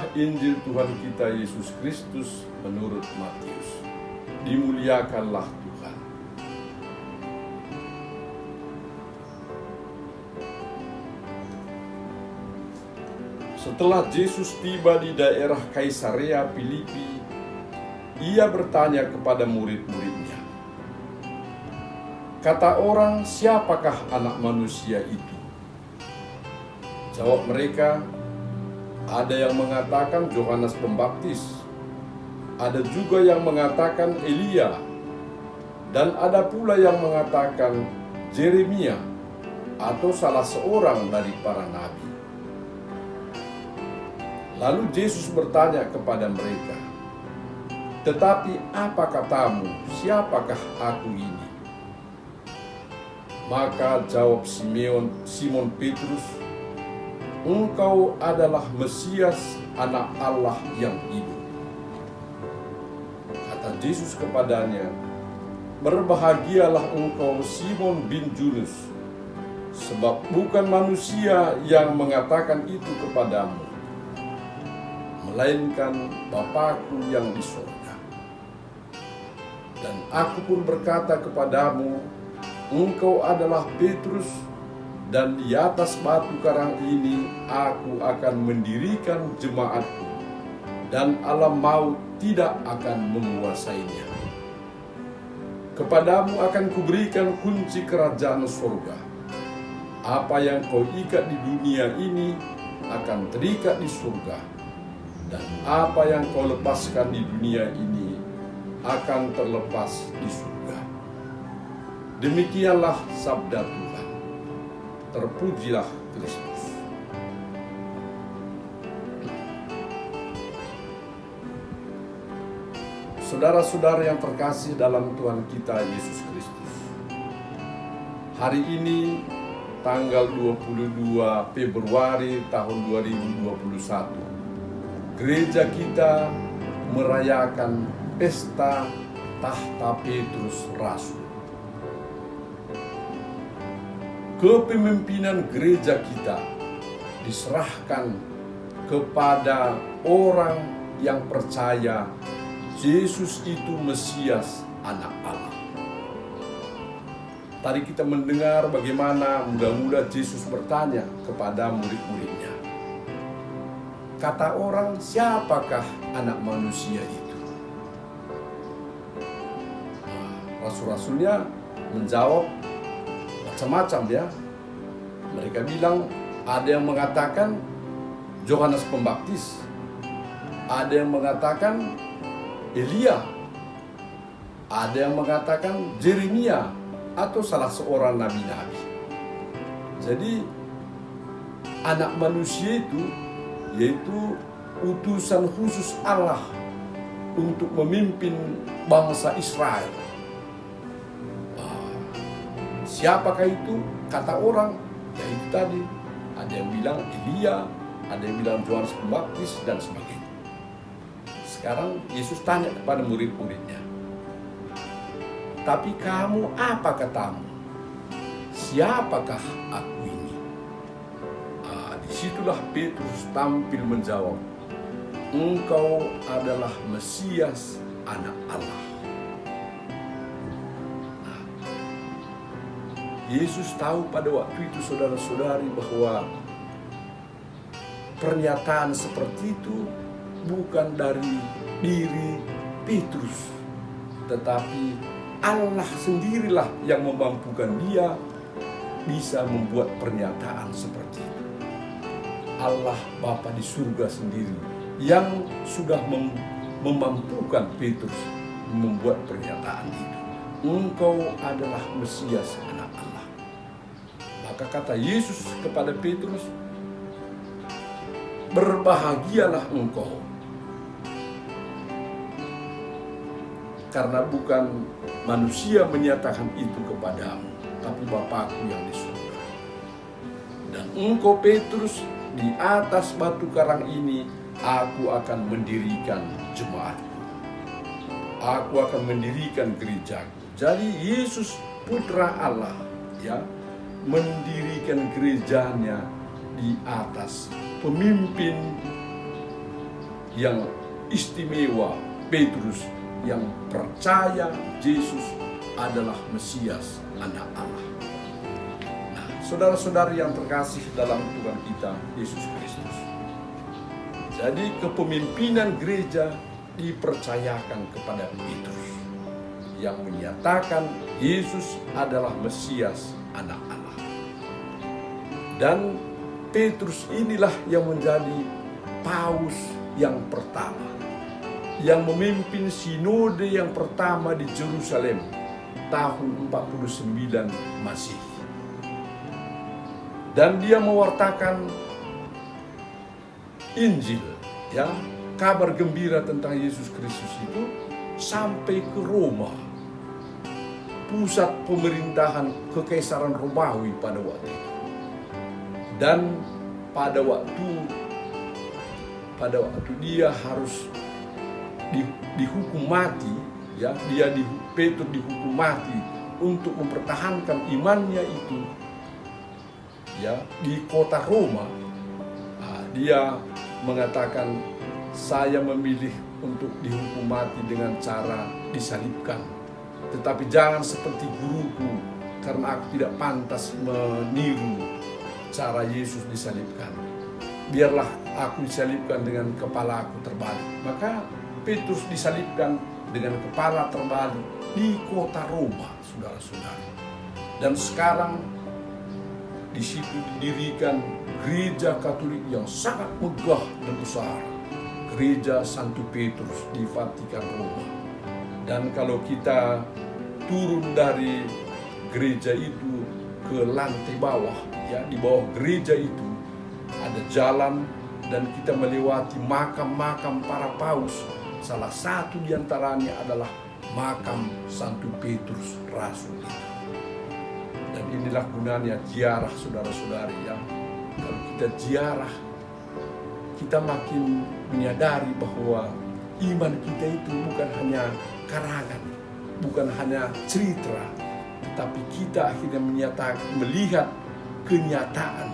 Inilah Injil Tuhan kita Yesus Kristus menurut Matius. Dimuliakanlah Tuhan. Setelah Yesus tiba di daerah Kaisarea Filipi, ia bertanya kepada murid-muridnya, "Kata orang, siapakah Anak Manusia itu?" Jawab mereka, "Ada yang mengatakan Yohanes Pembaptis, ada juga yang mengatakan Elia, dan ada pula yang mengatakan Yeremia atau salah seorang dari para nabi." Lalu Yesus bertanya kepada mereka, "Tetapi apa katamu, siapakah aku ini?" Maka jawab Simon Petrus, "Engkau adalah Mesias, Anak Allah yang hidup." Kata Yesus kepadanya, "Berbahagialah engkau Simon bin Yunus, sebab bukan manusia yang mengatakan itu kepadamu, melainkan Bapa-Ku yang di surga. Dan aku pun berkata kepadamu, engkau adalah Petrus, dan di atas batu karang ini aku akan mendirikan jemaatku, dan alam maut tidak akan menguasainya. Kepadamu akan kuberikan kunci kerajaan surga. Apa yang kau ikat di dunia ini akan terikat di surga, dan apa yang kau lepaskan di dunia ini akan terlepas di surga." Demikianlah sabda Tuhan. Terpujilah Kristus. Saudara-saudara yang terkasih dalam Tuhan kita Yesus Kristus, hari ini tanggal 22 Februari tahun 2021, gereja kita merayakan pesta tahta Petrus Rasul. Kepemimpinan gereja kita diserahkan kepada orang yang percaya Yesus itu Mesias, Anak Allah. Tadi kita mendengar bagaimana muda-muda Yesus bertanya kepada murid-muridnya, "Kata orang, siapakah Anak Manusia itu?" Rasul-rasulnya menjawab macam-macam ya. Mereka bilang, ada yang mengatakan Yohanes Pembaptis, ada yang mengatakan Elia, ada yang mengatakan Yeremia atau salah seorang nabi-nabi. Jadi Anak Manusia itu yaitu utusan khusus Allah untuk memimpin bangsa Israel. Siapakah itu? Kata orang, yaitu tadi ada yang bilang Elia, ada yang bilang Yohanes Pembaptis dan sebagainya. Sekarang Yesus tanya kepada murid-muridnya, "Tapi kamu apa katamu? Siapakah aku ini?" Disitulah Petrus tampil menjawab, "Engkau adalah Mesias, Anak Allah." Yesus tahu pada waktu itu, saudara-saudari, bahwa pernyataan seperti itu bukan dari diri Petrus, tetapi Allah sendirilah yang memampukan dia bisa membuat pernyataan seperti itu. Allah Bapa di surga sendiri yang sudah memampukan Petrus membuat pernyataan itu. Engkau adalah Mesias, Anak Allah. Maka kata Yesus kepada Petrus, "Berbahagialah engkau, karena bukan manusia menyatakan itu kepadamu, tapi Bapa-Ku yang di surga. Dan engkau Petrus, di atas batu karang ini aku akan mendirikan jemaatku. Aku akan mendirikan gerejaku." Jadi Yesus Putra Allah ya mendirikan gerejanya di atas pemimpin yang istimewa, Petrus yang percaya Yesus adalah Mesias, Anak Allah. Nah, saudara-saudari yang terkasih dalam Tuhan kita Yesus Kristus, jadi kepemimpinan gereja dipercayakan kepada Petrus yang menyatakan Yesus adalah Mesias, Anak Allah. Dan Petrus inilah yang menjadi paus yang pertama, yang memimpin sinode yang pertama di Yerusalem tahun 49 Masehi. Dan dia mewartakan Injil, ya, kabar gembira tentang Yesus Kristus itu sampai ke Roma, pusat pemerintahan Kekaisaran Romawi pada waktu itu. Dan pada waktu dia harus dihukum mati, ya, Petrus dihukum mati untuk mempertahankan imannya itu, ya, di kota Roma. Dia mengatakan, saya memilih untuk dihukum mati dengan cara disalibkan, tetapi jangan seperti guruku, karena aku tidak pantas meniru cara Yesus disalibkan. Biarlah aku disalibkan dengan kepala aku terbalik. Maka Petrus disalibkan dengan kepala terbalik di kota Roma, saudara-saudara. Dan sekarang di situ didirikan gereja Katolik yang sangat megah dan besar, Gereja Santo Petrus di Vatikan Roma. Dan kalau kita turun dari gereja itu ke lantai bawah, ya, di bawah gereja itu ada jalan dan kita melewati makam-makam para paus. Salah satu di antaranya adalah makam Santo Petrus Rasul itu. Dan inilah gunanya ziarah, saudara-saudari, ya. Kalau kita ziarah, kita makin menyadari bahwa iman kita itu bukan hanya karangan, bukan hanya cerita, tetapi kita akhirnya melihat kenyataan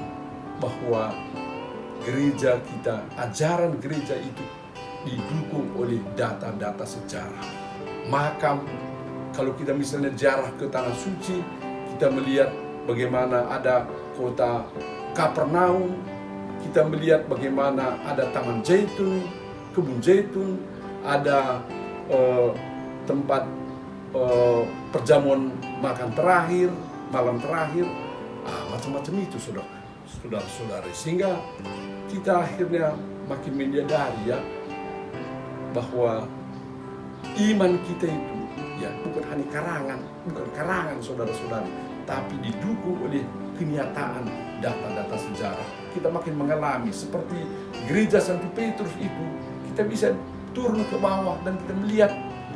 bahwa gereja kita, ajaran gereja itu didukung oleh data-data sejarah. Makam, kalau kita misalnya ziarah ke Tanah Suci, kita melihat bagaimana ada kota Kapernaum, kita melihat bagaimana ada Taman Zaitun, Kebun Zaitun, ada tempat perjamuan makan terakhir, malam terakhir, macam-macam itu, saudara-saudari. Sehingga kita akhirnya makin menyadari, ya, bahwa iman kita itu, ya, bukan hanya karangan, saudara-saudari, tapi didukung oleh kenyataan data-data sejarah. Kita makin mengalami seperti gereja Santo Petrus itu, kita bisa turun ke bawah dan kita melihat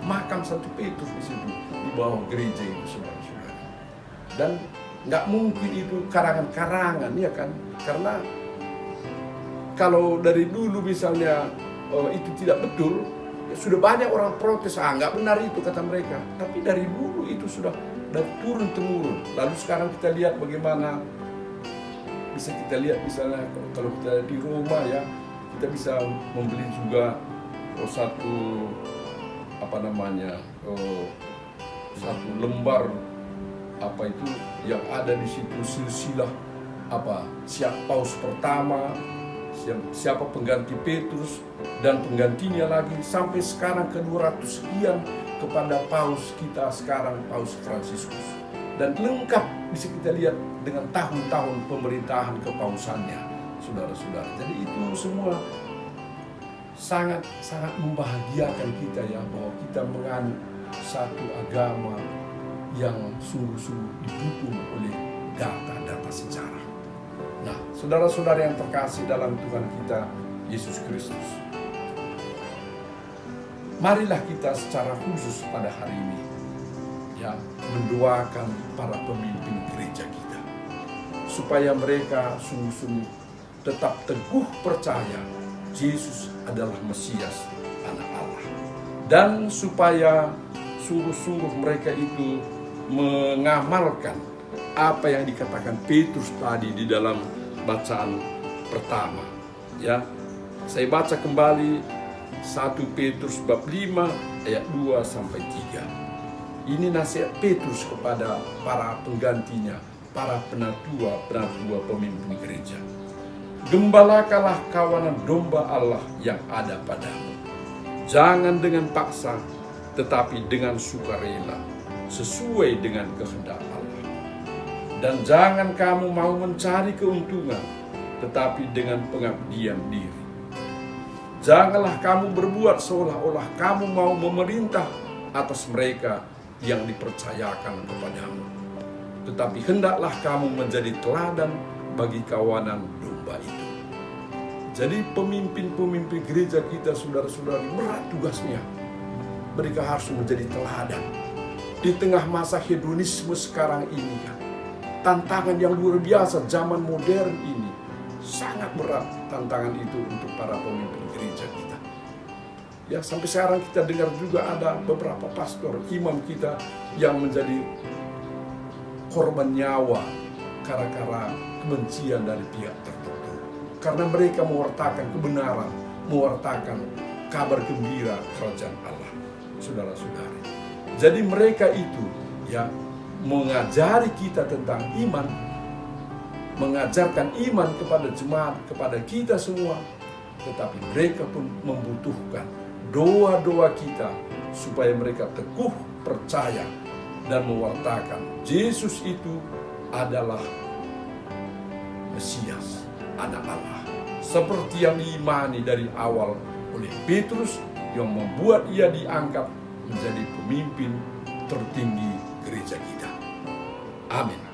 makam Santo Petrus di situ, di bawah gereja itu, saudara-saudara. Dan nggak mungkin itu karangan-karangan, ya kan? Karena kalau dari dulu misalnya itu tidak betul, ya sudah banyak orang protes, nggak benar itu kata mereka. Tapi dari dulu itu sudah dari turun-temurun. Lalu sekarang kita lihat bagaimana, bisa kita lihat misalnya kalau kita di Roma, ya, kita bisa membeli juga satu satu lembar itu yang ada di situ silsilah siapa paus pertama, siapa pengganti Petrus dan penggantinya lagi sampai sekarang ke 200 sekian kepada paus kita sekarang, Paus Fransiskus. Dan lengkap bisa kita lihat dengan tahun-tahun pemerintahan kepausannya, saudara-saudara. Jadi itu semua sangat membahagiakan kita, ya, bahwa kita menganut satu agama yang sungguh-sungguh didukung oleh data-data sejarah. Nah, saudara-saudara yang terkasih dalam Tuhan kita Yesus Kristus, marilah kita secara khusus pada hari ini, ya, mendoakan para pemimpin gereja kita supaya mereka sungguh-sungguh tetap teguh percaya Yesus adalah Mesias, Anak Allah, dan supaya sungguh-sungguh mereka itu mengamalkan apa yang dikatakan Petrus tadi di dalam bacaan pertama, ya. Saya baca kembali 1 Petrus bab 5 ayat 2 sampai 3. Ini nasihat Petrus kepada para penggantinya, para penatua pemimpin gereja. Gembalakanlah kawanan domba Allah yang ada padamu. Jangan dengan paksa, tetapi dengan sukarela, sesuai dengan kehendak Allah. Dan jangan kamu mau mencari keuntungan, tetapi dengan pengabdian diri. Janganlah kamu berbuat seolah-olah kamu mau memerintah atas mereka yang dipercayakan kepadamu. Tetapi hendaklah kamu menjadi teladan bagi kawanan domba itu. Jadi pemimpin-pemimpin gereja kita, saudara-saudari, berat tugasnya. Mereka harus menjadi teladan. Di tengah masa hedonisme sekarang ini kan, tantangan yang luar biasa zaman modern ini, sangat berat tantangan itu untuk para pemimpin gereja kita. Ya, sampai sekarang kita dengar juga ada beberapa pastor, imam kita yang menjadi korban nyawa gara-gara kebencian dari pihak tertentu. Karena mereka mewartakan kebenaran, mewartakan kabar gembira kerajaan Allah, saudara-saudari. Jadi mereka itu ya mengajari kita tentang iman, mengajarkan iman kepada jemaat, kepada kita semua. Tetapi mereka pun membutuhkan doa-doa kita supaya mereka teguh percaya dan mewartakan Yesus itu adalah Mesias, Anak Allah. Seperti yang diimani dari awal oleh Petrus yang membuat ia diangkat menjadi pemimpin tertinggi gereja kita. Amin.